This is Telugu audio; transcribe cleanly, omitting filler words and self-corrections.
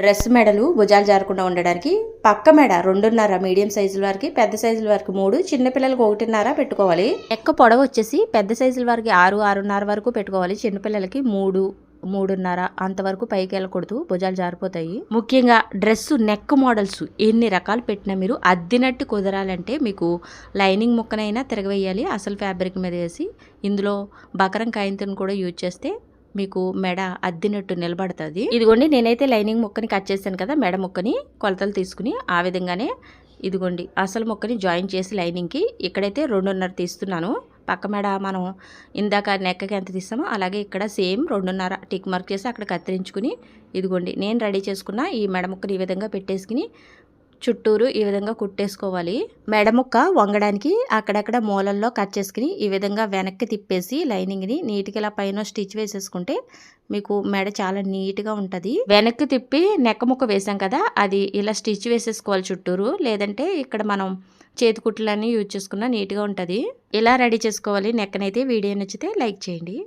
డ్రెస్ మెడలు భుజాలు జారకుండా ఉండడానికి పక్క మెడ 2.5 మీడియం సైజుల వరకు, పెద్ద సైజుల వరకు 3, చిన్నపిల్లలకు 1.5 పెట్టుకోవాలి. నెక్ పొడవు వచ్చేసి పెద్ద సైజుల వరకు 6.5 వరకు పెట్టుకోవాలి. చిన్నపిల్లలకి 3.5 అంతవరకు పైకి వెళ్ళకూడదు, భుజాలు జారిపోతాయి. ముఖ్యంగా డ్రెస్ నెక్ మోడల్స్ ఎన్ని రకాలు పెట్టినా మీరు అద్దినట్టు కుదరాలంటే మీకు లైనింగ్ ముక్కనైనా తిరగవేయాలి. అసలు ఫ్యాబ్రిక్ మీద వేసి ఇందులో బకరం కాయింతను కూడా యూజ్ చేస్తే మీకు మెడ అద్దినట్టు నిలబడుతుంది. ఇదిగోండి, నేనైతే లైనింగ్ ముక్కని కట్ చేశాను కదా, మెడ ముక్కని కొలతలు తీసుకుని ఆ విధంగానే ఇదిగోండి అసలు ముక్కని జాయిన్ చేసి లైనింగ్కి ఇక్కడైతే 2.5 తీస్తున్నాను. పక్క మెడ మనం ఇందాక నెక్కకి ఎంత తీస్తామో అలాగే ఇక్కడ సేమ్ 2.5 టిక్ మార్క్ చేసి అక్కడ కత్తిరించుకుని ఇదిగోండి నేను రెడీ చేసుకున్న ఈ మెడ ముక్కని ఈ విధంగా పెట్టేసుకుని చుట్టూరు ఈ విధంగా కుట్టేసుకోవాలి. మెడ ముక్క వంగడానికి అక్కడక్కడ మూలల్లో కట్ చేసుకుని ఈ విధంగా వెనక్కి తిప్పేసి లైనింగ్ని నీట్గా ఇలా పైన స్టిచ్ వేసేసుకుంటే మీకు మెడ చాలా నీట్గా ఉంటుంది. వెనక్కి తిప్పి నెక్క ముక్క వేసాం కదా, అది ఇలా స్టిచ్ వేసేసుకోవాలి చుట్టూరు. లేదంటే ఇక్కడ మనం చేతి కుట్లన్నీ యూజ్ చేసుకున్నా నీట్గా ఉంటుంది. ఇలా రెడీ చేసుకోవాలి నెక్కనైతే. వీడియో నచ్చితే లైక్ చేయండి.